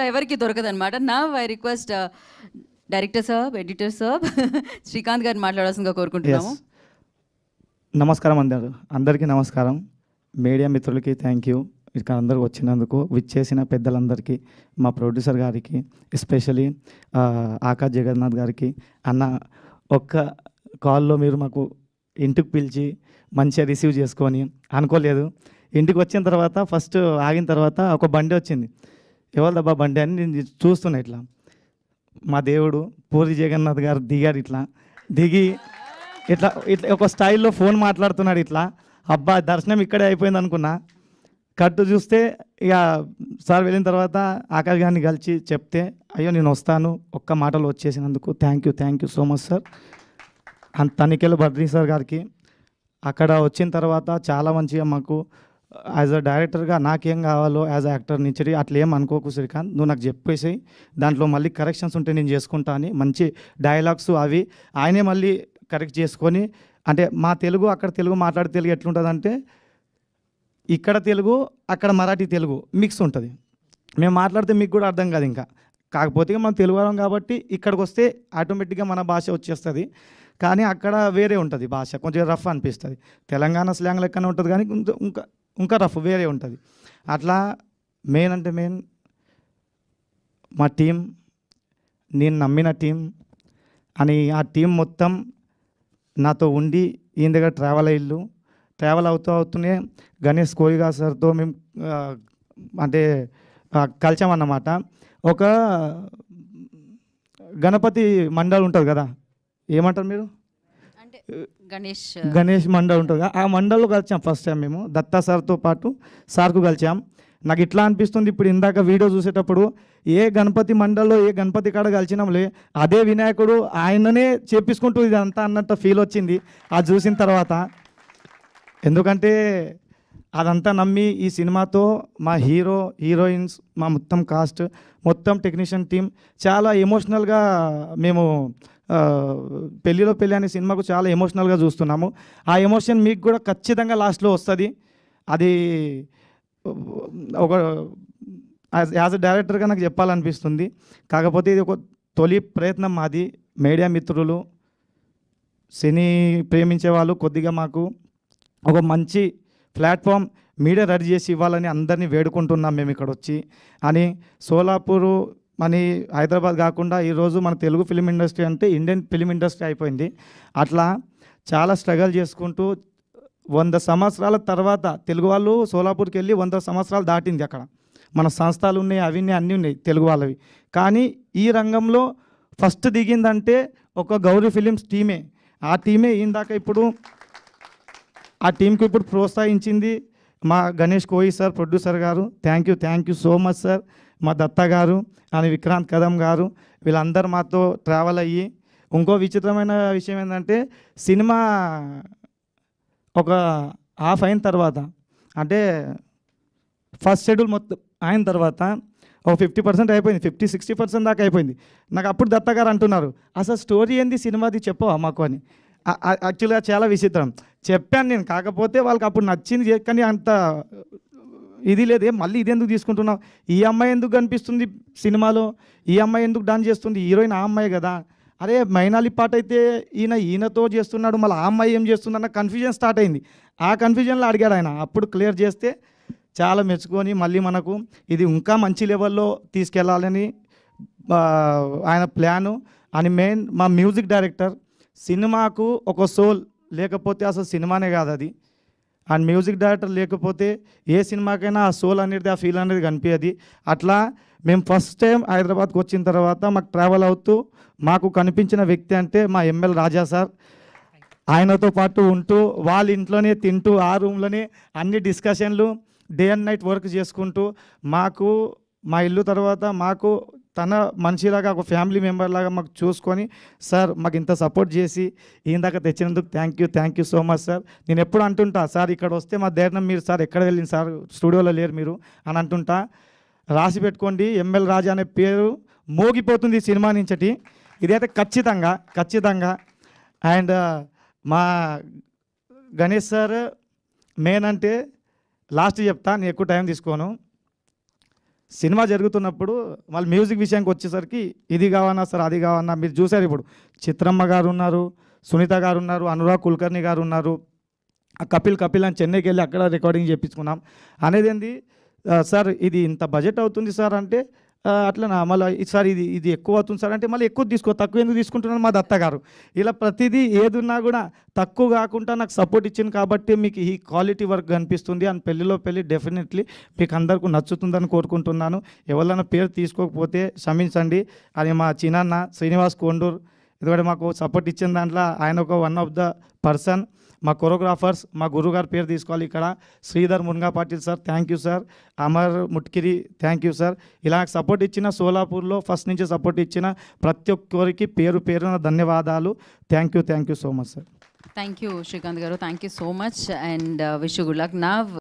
ఎవరికి దొరకదనమాట. Now I request director సాబ్, ఎడిటర్ సాబ్, శ్రీకాంత్ గారిని మాట్లాడాల్సిందిగా కోరుకుంటున్నాము. నమస్కారం అందరికీ నమస్కారం. మీడియా మిత్రులకి థ్యాంక్ యూ. ఇక్కడ అందరూ వచ్చినందుకు, విచ్చేసిన పెద్దలందరికీ, మా ప్రొడ్యూసర్ గారికి, ఎస్పెషలీ ఆకాష్ జగన్నాథ్ గారికి. అన్న ఒక్క కాల్లో మీరు మాకు ఇంటికి పిలిచి మంచిగా రిసీవ్ చేసుకొని అనుకోలేదు. ఇంటికి వచ్చిన తర్వాత ఫస్ట్ ఆగిన తర్వాత ఒక బండి వచ్చింది. ఎవరిదబ్బా బండి అని నేను చూస్తున్నా. ఇట్లా మా దేవుడు పూరి జగన్నాథ్ గారు దిగాడు. ఇట్లా దిగి ఇట్లా ఇట్లా ఒక స్టైల్లో ఫోన్ మాట్లాడుతున్నాడు. ఇట్లా అబ్బా దర్శనం ఇక్కడే అయిపోయింది అనుకున్నా. కట్టు చూస్తే ఇక సార్ వెళ్ళిన తర్వాత ఆకాష్ గారిని కలిసి చెప్తే, అయ్యో నేను వస్తాను ఒక్క మాటలో వచ్చేసినందుకు thank you so much sir. Tanikella Badri sir గారికి అక్కడ వచ్చిన తర్వాత చాలా మంచిగా మాకు యాజ్ అ డైరెక్టర్గా నాకేం కావాలో యాజ్ అ యాక్టర్ నుంచి అట్లా ఏం అనుకోకు శ్రీకాంత్, నువ్వు నాకు చెప్పేసి దాంట్లో మళ్ళీ కరెక్షన్స్ ఉంటే నేను చేసుకుంటా అని మంచి డైలాగ్స్ అవి ఆయనే మళ్ళీ కరెక్ట్ చేసుకొని, అంటే మా తెలుగు అక్కడ తెలుగు మాట్లాడే తెలుగు ఎట్లుంటుందంటే ఇక్కడ తెలుగు అక్కడ మరాఠీ తెలుగు మిక్స్ ఉంటుంది. మేము మాట్లాడితే మీకు కూడా అర్థం కాదు. ఇంకా కాకపోతే మనం తెలుగు వాళ్ళం కాబట్టి ఇక్కడికి వస్తే ఆటోమేటిక్గా మన భాష వచ్చేస్తుంది. కానీ అక్కడ వేరే ఉంటుంది భాష, కొంచెం రఫ్ అనిపిస్తుంది. తెలంగాణ స్లాంగ్ లెక్కనే ఉంటుంది కానీ ఇంకా రఫ్ వేరే ఉంటుంది. అట్లా మెయిన్ అంటే మెయిన్ మా టీం, నేను నమ్మిన టీం అని ఆ టీం మొత్తం నాతో ఉండి ఈయన దగ్గర ట్రావెల్ అవుతూనే గణేష్ కోయిగా సార్తో మేము అంటే కలిసామన్నమాట. ఒక గణపతి మండల్ ఉంటుంది కదా, ఏమంటారు మీరు, అంటే గణేష్ మండల్ ఉంటుంది కదా, ఆ మండల్లో కలిసాం ఫస్ట్ టైం మేము. దత్తా సార్తో పాటు సార్కు కలిసాం. నాకు ఇట్లా అనిపిస్తుంది, ఇప్పుడు ఇందాక వీడియో చూసేటప్పుడు ఏ గణపతి మండల్లో ఏ గణపతి కాడ కలిసినాంలే అదే వినాయకుడు ఆయననే చేపించుకుంటూ ఇదంతా అన్నట్టు ఫీల్ వచ్చింది అది చూసిన తర్వాత. ఎందుకంటే అదంతా నమ్మి ఈ సినిమాతో మా హీరోయిన్స్, మా మొత్తం కాస్ట్, మొత్తం టెక్నీషియన్ టీం చాలా ఎమోషనల్గా మేము పెళ్ళిలో పెళ్ళి అనే సినిమాకు చాలా ఎమోషనల్గా చూస్తున్నాము. ఆ ఎమోషన్ మీకు కూడా ఖచ్చితంగా లాస్ట్లో వస్తుంది. అది ఒక యాజ్ అ డైరెక్టర్గా నాకు చెప్పాలనిపిస్తుంది. కాకపోతే ఇది ఒక తొలి ప్రయత్నం మాది. మీడియా మిత్రులు, సినీ ప్రేమించే వాళ్ళు కొద్దిగా మాకు ఒక మంచి ప్లాట్ఫామ్ మీడియా రెడీ చేసి ఇవ్వాలని అందరినీ వేడుకుంటున్నాం మేము ఇక్కడ వచ్చి. అని సోలాపూరు అని హైదరాబాద్ కాకుండా ఈరోజు మన తెలుగు ఫిలిం ఇండస్ట్రీ అంటే ఇండియన్ ఫిలిం ఇండస్ట్రీ అయిపోయింది. అట్లా చాలా స్ట్రగల్ చేసుకుంటూ 100 సంవత్సరాల తర్వాత తెలుగు వాళ్ళు సోలాపూర్కి వెళ్ళి 100 సంవత్సరాలు దాటింది. అక్కడ మన సంస్థలు ఉన్నాయి, అవి అన్నీ ఉన్నాయి తెలుగు వాళ్ళవి. కానీ ఈ రంగంలో ఫస్ట్ దిగిందంటే ఒక గౌరీ ఫిలిమ్స్ టీమే. ఆ టీమే ఇందాక ఇప్పుడు ఆ టీంకి ఇప్పుడు ప్రోత్సహించింది మా గణేష్ కోయి సార్, ప్రొడ్యూసర్ గారు. Thank you so much sir. మా దత్త గారు అని విక్రాంత్ కదం గారు, వీళ్ళందరూ మాతో ట్రావెల్ అయ్యి. ఇంకో విచిత్రమైన విషయం ఏంటంటే సినిమా ఒక హాఫ్ అయిన తర్వాత, అంటే ఫస్ట్ షెడ్యూల్ మొత్తం అయిన తర్వాత ఒక 50% అయిపోయింది, 50-60% దాకా అయిపోయింది. నాకు అప్పుడు దత్త గారు అంటున్నారు, అసలు స్టోరీ ఏంది సినిమాది చెప్పవా మాకు అని. యాక్చువల్గా చాలా విచిత్రం చెప్పాను నేను. కాకపోతే వాళ్ళకి అప్పుడు నచ్చింది, కానీ అంత ఇది లేదే. మళ్ళీ ఇది ఎందుకు తీసుకుంటున్నావు, ఈ అమ్మాయి ఎందుకు కనిపిస్తుంది సినిమాలో, ఈ అమ్మాయి ఎందుకు డాన్స్ చేస్తుంది, హీరోయిన్ ఆ అమ్మాయి కదా, అరే మైనాలి పాట అయితే ఈయనతో చేస్తున్నాడు, మళ్ళీ ఆ అమ్మాయి ఏం చేస్తుంది అన్న కన్ఫ్యూజన్ స్టార్ట్ అయింది. ఆ కన్ఫ్యూజన్లో అడిగాడు ఆయన. అప్పుడు క్లియర్ చేస్తే చాలా మెచ్చుకొని మళ్ళీ మనకు ఇది ఇంకా మంచి లెవెల్లో తీసుకెళ్ళాలని ఆయన ప్లాను. అని మెయిన్ మా మ్యూజిక్ డైరెక్టర్, సినిమాకు ఒక సోల్ లేకపోతే అసలు సినిమానే కాదు అది. అండ్ మ్యూజిక్ డైరెక్టర్ లేకపోతే ఏ సినిమాకైనా ఆ సోల్ అనేది, ఆ ఫీల్ అనేది కనిపించదు. అట్లా మేము ఫస్ట్ టైం హైదరాబాద్కి వచ్చిన తర్వాత మాకు ట్రావెల్ అవుతూ మాకు కనిపించిన వ్యక్తి అంటే మా ఎంఎల్ రాజా సార్. ఆయనతో పాటు ఉంటూ వాళ్ళ ఇంట్లోనే తింటూ ఆ రూమ్లోనే అన్ని డిస్కషన్లు, డే అండ్ నైట్ వర్క్ చేసుకుంటూ మాకు మా ఇల్లు తర్వాత మాకు తన మనిషిలాగా ఒక ఫ్యామిలీ మెంబర్ లాగా మాకు చూసుకొని, సార్ మాకు ఇంత సపోర్ట్ చేసి ఈయన దాకా తెచ్చినందుకు thank you so much sir. నేను ఎప్పుడు అంటుంటా, సార్ ఇక్కడ వస్తే మా ధైర్యం మీరు, సార్ ఎక్కడ వెళ్ళింది సార్, స్టూడియోలో లేరు మీరు అని అంటుంటా. రాసి పెట్టుకోండి, ఎంఎల్ రాజా అనే పేరు మోగిపోతుంది ఈ సినిమా నుంచి. ఇదైతే ఖచ్చితంగా. అండ్ మా గణేష్ సార్ మెయిన్ అంటే లాస్ట్ చెప్తా, నేను ఎక్కువ టైం తీసుకోను. సినిమా జరుగుతున్నప్పుడు వాళ్ళు మ్యూజిక్ విషయానికి వచ్చేసరికి ఇది కావన్నా సార్ అది కావన్నా మీరు చూసారు ఇప్పుడు చిత్రమ్మ గారు ఉన్నారు, సునీత గారు ఉన్నారు, అనురాగ్ కుల్కర్ణి గారు ఉన్నారు, ఆ కపిల్ అని చెన్నైకి వెళ్ళి అక్కడ రికార్డింగ్ చేయించుకున్నాం. అనేది ఏంది సార్ ఇది ఇంత బడ్జెట్ అవుతుంది సార్ అంటే అట్లనా మళ్ళీ సార్ ఇది ఎక్కువ అవుతుంది సార్ అంటే మళ్ళీ ఎక్కువ తక్కువ ఎందుకు తీసుకుంటున్నాను మా దత్త గారు. ఇలా ప్రతిదీ ఏదున్నా కూడా తక్కువ కాకుండా నాకు సపోర్ట్ ఇచ్చింది కాబట్టి మీకు ఈ క్వాలిటీ వర్క్ కనిపిస్తుంది. అండ్ పెళ్లిలో పెళ్ళి డెఫినెట్లీ మీకు అందరికీ నచ్చుతుందని కోరుకుంటున్నాను. ఎవరైనా పేరు తీసుకోకపోతే క్షమించండి. అది మా చిన్నాన్న శ్రీనివాస్ కొండూరు, ఎందుకంటే మాకు సపోర్ట్ ఇచ్చిన దాంట్లో ఆయన ఒక వన్ ఆఫ్ ద పర్సన్. మా కొరియోగ్రాఫర్స్ మా గురుగారు పేరు తీసుకోవాలి ఇక్కడ, Sridhar Munga Patil sir thank you sir, Amar Mutkiri thank you sir. ఇలా సపోర్ట్ ఇచ్చిన సోలాపూర్లో ఫస్ట్ నుంచి సపోర్ట్ ఇచ్చిన ప్రతి ఒక్కరికి పేరున ధన్యవాదాలు. Thank you so much sir. Thank you Srikanth గారు, thank you so much and wish you good luck. నా